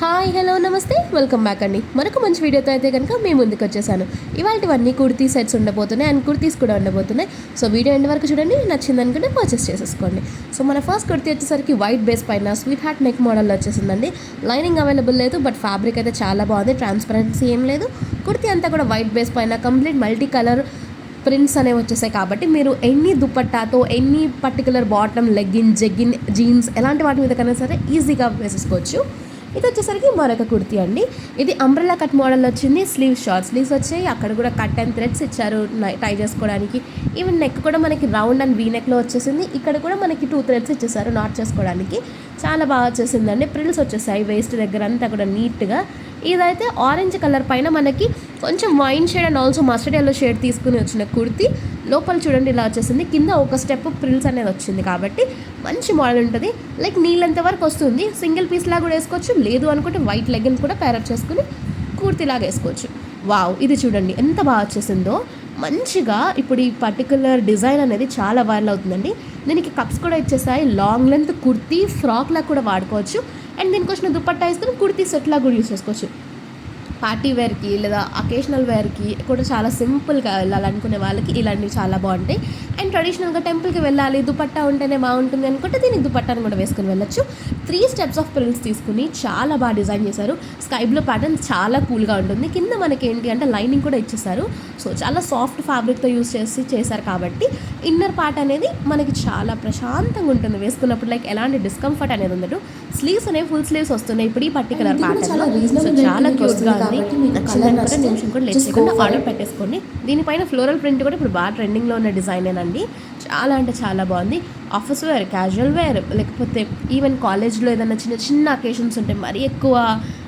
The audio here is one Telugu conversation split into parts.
హాయ్ హలో నమస్తే వెల్కమ్ బ్యాక్ అండి. మరొక మంచి వీడియోతో అయితే కనుక మేము ముందుకు వచ్చేసాను. ఇవాళవన్నీ కుర్తీ సెట్స్ ఉండబోతున్నాయి అండ్ కుర్తీస్ కూడా ఉండబోతున్నాయి. సో వీడియో ఎండ్ వరకు చూడండి, నచ్చింది అనుకుంటే పర్చేస్ చేసేసుకోండి. సో మన ఫస్ట్ కుర్తీ వచ్చేసరికి వైట్ బేస్ పైన స్వీట్ హార్ట్ నెక్ మోడల్లో వచ్చేసిందండి. లైనింగ్ అవైలబుల్ లేదు, బట్ ఫ్యాబ్రిక్ అయితే చాలా బాగుంది. ట్రాన్స్పరెన్సీ ఏం లేదు. కుర్తీ అంతా కూడా వైట్ బేస్ పైన కంప్లీట్ మల్టీ కలర్ ప్రింట్స్ అనేవి వచ్చేసాయి కాబట్టి మీరు ఎన్ని దుపట్టాతో ఎన్ని పర్టికులర్ బాటమ్ లెగ్గిన్ జెగ్గిన్ జీన్స్ ఎలాంటి వాటి మీద కన్నా సరే ఈజీగా వేసేసుకోవచ్చు. ఇది వచ్చేసరికి మరొక కుర్తీ అండి. ఇది అంబ్రెల్లా కట్ మోడల్ వచ్చింది. షార్ట్ స్లీవ్స్ వచ్చాయి. అక్కడ కూడా కట్ అండ్ థ్రెడ్స్ ఇచ్చారు టై చేసుకోవడానికి. ఈవెన్ నెక్ కూడా మనకి రౌండ్ అండ్ వీ నెక్లో వచ్చేసింది. ఇక్కడ కూడా మనకి 2 థ్రెడ్స్ ఇచ్చేసారు నాట్ చేసుకోవడానికి. చాలా బాగా వచ్చేసిందండి. ప్రిల్స్ వచ్చేసాయి వేస్ట్ దగ్గర అంతా కూడా నీట్గా. ఇదైతే ఆరెంజ్ కలర్ పైన మనకి కొంచెం wine shade and also mustard yellow shade తీసుకుని వచ్చిన కుర్తీ. లోపల చూడండి ఇలా వచ్చేసింది. కింద ఒక స్టెప్ ప్రిల్స్ అనేది వచ్చింది కాబట్టి మంచి మోడల్ ఉంటుంది. లైక్ నీళ్ళంత వరకు వస్తుంది. సింగిల్ పీస్ లాగా కూడా వేసుకోవచ్చు, లేదు అనుకుంటే వైట్ లెగ్గిన్ కూడా ప్యారప్ చేసుకుని కుర్తీలాగా వేసుకోవచ్చు. వావ్, ఇది చూడండి ఎంత బాగా వచ్చేసిందో. మంచిగా ఇప్పుడు ఈ పర్టికులర్ డిజైన్ అనేది చాలా వైరల్ అవుతుందండి. దీనికి కప్స్ కూడా ఇచ్చేసాయి. లాంగ్ లెంత్ కుర్తీ ఫ్రాక్లా కూడా వాడుకోవచ్చు. అండ్ దీనికి వచ్చిన దుపట్టా వేసుకుని కుర్తీ సెట్లా కూడా యూస్ చేసుకోవచ్చు. పార్టీ వేర్కి లేదా అకేషనల్ వేర్కి కూడా చాలా సింపుల్గా వెళ్ళాలనుకునే వాళ్ళకి ఇలాంటివి చాలా బాగుంటాయి. అండ్ ట్రెడిషనల్గా టెంపుల్కి వెళ్ళాలి, దుపట్టా ఉంటేనే బాగుంటుంది అనుకుంటే దీనికి దుపట్టాను కూడా వేసుకుని వెళ్ళొచ్చు. 3 స్టెప్స్ ఆఫ్ ప్రిల్స్ తీసుకుని చాలా బాగా డిజైన్ చేశారు. స్కై బ్లూ ప్యాటర్న్ చాలా కూల్గా ఉంటుంది. కింద మనకి ఏంటి అంటే లైనింగ్ కూడా ఇచ్చేసారు. సో చాలా సాఫ్ట్ ఫ్యాబ్రిక్తో యూస్ చేశారు కాబట్టి ఇన్నర్ పార్ట్ అనేది మనకి చాలా ప్రశాంతంగా ఉంటుంది వేసుకున్నప్పుడు. లైక్ ఎలాంటి డిస్కంఫర్ట్ అనేది ఉండదు. స్లీవ్స్ అనేవి ఫుల్ స్లీవ్స్ వస్తున్నాయి ఇప్పుడు ఈ పర్టికులర్ ప్యాటర్న్. సో చాలా క్లోజ్గా ఉంది. నచ్చిందనుకుంటే నిమిషం కూడా లేట్ చేయకుండా ఆర్డర్ పెట్టేసుకోండి. దీనిపైన ఫ్లోరల్ ప్రింట్ కూడా ఇప్పుడు బాగా ట్రెండింగ్లో ఉన్న డిజైనేనండి. చాలా అంటే చాలా బాగుంది. ఆఫీస్ వేర్, క్యాజువల్ వేర్, లేకపోతే ఈవెన్ కాలేజ్లో ఏదైనా చిన్న చిన్న అకేషన్స్ ఉంటే మరీ ఎక్కువ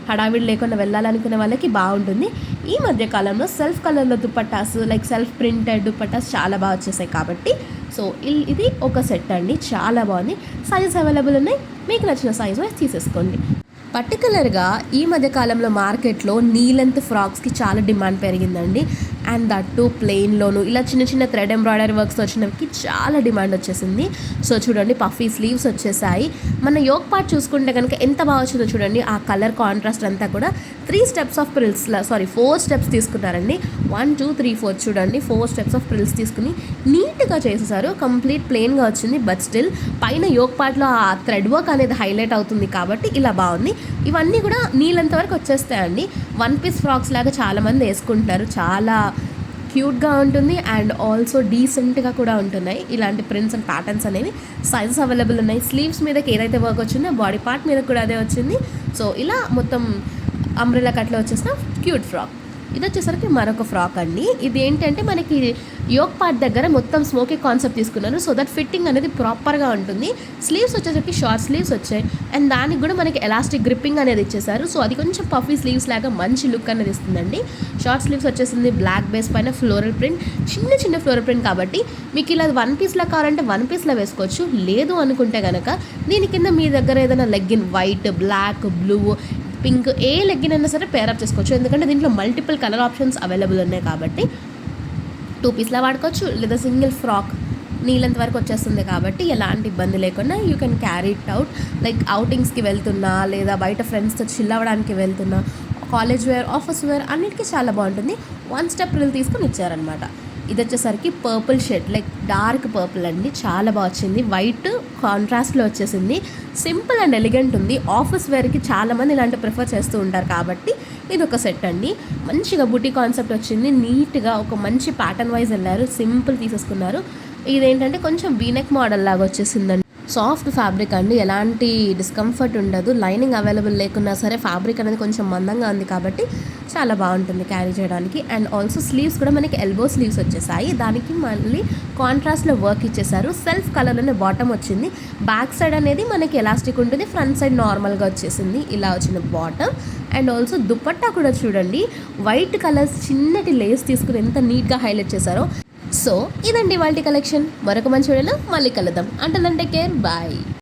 హడావిడి లేకుండా వెళ్ళాలనుకునే వాళ్ళకి బాగుంటుంది. ఈ మధ్య కాలంలో సెల్ఫ్ కలర్లో dupattas like self printed dupattas చాలా బాగా వచ్చేసాయి కాబట్టి సో ఇది ఒక సెట్ అండి. చాలా బాగుంది. సైజెస్ అవైలబుల్ ఉన్నాయి. మీకు నచ్చిన సైజ్ వైజ్ తీసేసుకోండి. పర్టికులర్గా ఈ మధ్యకాలంలో మార్కెట్లో నీ లెంత్ ఫ్రాక్స్కి చాలా డిమాండ్ పెరిగిందండి. అండ్ దట్టు ప్లెయిన్లోను ఇలా చిన్న చిన్న థ్రెడ్ ఎంబ్రాయిడరీ వర్క్స్ వచ్చినవి చాలా డిమాండ్ వచ్చేసింది. సో చూడండి పఫీ స్లీవ్స్ వచ్చేసాయి. మన యోక్ పార్ట్ చూసుకుంటే కనుక ఎంత బాగా వచ్చిందో చూడండి. ఆ కలర్ కాంట్రాస్ట్ అంతా కూడా 3 స్టెప్స్ ఆఫ్ ప్రిల్స్ 4 స్టెప్స్ తీసుకున్నారండి. 1 2 3 4 చూడండి 4 స్టెప్స్ ఆఫ్ ప్రిల్స్ తీసుకుని నీట్గా చేసేసారు. కంప్లీట్ ప్లెయిన్గా వచ్చింది, బట్ స్టిల్ పైన యోక్ పార్ట్లో ఆ థ్రెడ్ వర్క్ అనేది హైలైట్ అవుతుంది కాబట్టి ఇలా బాగుంది. ఇవన్నీ కూడా నీళ్ళంత వరకు వచ్చేస్తాయండి. 1 పీస్ ఫ్రాక్స్ లాగా చాలామంది వేసుకుంటారు. చాలా క్యూట్గా ఉంటుంది అండ్ ఆల్సో డీసెంట్గా కూడా ఉంటున్నాయి ఇలాంటి ప్రింట్స్ అండ్ ప్యాటర్న్స్ అనేవి. సైజెస్ అవైలబుల్ ఉన్నాయి. స్లీవ్స్ మీదకి ఏదైతే వర్క్ వచ్చిందో బాడీ పార్ట్ మీద కూడా అదే వచ్చింది. సో ఇలా మొత్తం అంబ్రెల్లా కట్లో వచ్చేసిన క్యూట్ ఫ్రాక్. ఇది వచ్చేసరికి మరొక ఫ్రాక్ అండి. ఇది ఏంటంటే మనకి యోక్ పార్ట్ దగ్గర మొత్తం స్మోకీ కాన్సెప్ట్ తీసుకున్నారు. సో దట్ ఫిట్టింగ్ అనేది ప్రాపర్గా ఉంటుంది. స్లీవ్స్ వచ్చేసరికి షార్ట్ స్లీవ్స్ వచ్చాయి అండ్ దానికి కూడా మనకి ఎలాస్టిక్ గ్రిప్పింగ్ అనేది ఇచ్చేసారు. సో అది కొంచెం పఫీ స్లీవ్స్ లాగా మంచి లుక్ అనేది ఇస్తుందండి. షార్ట్ స్లీవ్స్ వచ్చేసింది. బ్లాక్ బేస్ పైన ఫ్లోరల్ ప్రింట్, చిన్న చిన్న ఫ్లోరల్ ప్రింట్ కాబట్టి మీకు ఇలా 1 పీస్లా కావాలంటే 1 పీస్లా వేసుకోవచ్చు. లేదు అనుకుంటే కనుక దీని కింద మీ దగ్గర ఏదైనా legging white, black, blue, pink ఏ లెగ్గిన్ అయినా సరే పేరప్ చేసుకోవచ్చు. ఎందుకంటే దీంట్లో మల్టిపుల్ కలర్ ఆప్షన్స్ అవైలబుల్ ఉన్నాయి కాబట్టి 2 పీస్లా వాడుకోవచ్చు. లేదా సింగిల్ ఫ్రాక్ నీళ్ళంత వరకు వచ్చేస్తుంది కాబట్టి ఎలాంటి ఇబ్బంది లేకుండా you can carry it out. Like అవుటింగ్స్కి వెళ్తున్నా లేదా బయట ఫ్రెండ్స్తో చిల్ అవ్వడానికి వెళ్తున్నా, కాలేజ్ వేర్, ఆఫీస్ వేర్ అన్నిటికీ చాలా బాగుంటుంది. 1 స్టెప్ రిల్ తీసుకొని ఇచ్చారనమాట. ఇది వచ్చేసరికి purple shade like dark purple అండి. చాలా బాగా వచ్చింది. వైట్ కాంట్రాస్ట్లో వచ్చేసింది. సింపుల్ అండ్ ఎలిగెంట్ ఉంది. ఆఫీస్ వేర్కి చాలామంది ఇలాంటి ప్రిఫర్ చేస్తూ ఉంటారు కాబట్టి ఇది ఒక సెట్ అండి. మంచిగా బుటీ కాన్సెప్ట్ వచ్చింది. నీట్గా ఒక మంచి ప్యాటర్న్ వైజ్ వెళ్ళారు. సింపుల్ తీసేసుకున్నారు. ఇదేంటంటే కొంచెం వీనెక్ మోడల్ లాగా వచ్చేసిందండి. సాఫ్ట్ ఫ్యాబ్రిక్ అండి. ఎలాంటి డిస్కంఫర్ట్ ఉండదు. లైనింగ్ అవైలబుల్ లేకున్నా సరే ఫ్యాబ్రిక్ అనేది కొంచెం మందంగా ఉంది కాబట్టి చాలా బాగుంటుంది క్యారీ చేయడానికి. అండ్ ఆల్సో స్లీవ్స్ కూడా మనకి ఎల్బో స్లీవ్స్ వచ్చేసాయి. దానికి మళ్ళీ కాంట్రాస్ట్లో వర్క్ ఇచ్చేసారు. సెల్ఫ్ కలర్లోనే బాటమ్ వచ్చింది. బ్యాక్ సైడ్ అనేది మనకి ఎలాస్టిక్ ఉంటుంది. ఫ్రంట్ సైడ్ నార్మల్గా వచ్చేసింది. ఇలా వచ్చిన బాటమ్. అండ్ ఆల్సో దుపట్టా కూడా చూడండి వైట్ కలర్స్ చిన్నటి లేస్ తీసుకుని ఎంత నీట్గా హైలైట్ చేశారో. సో ఇదండి వాళ్ళ కలెక్షన్. మరొక మంచి వీడియోలో మళ్ళీ కలుద్దాం. Until then take care, bye.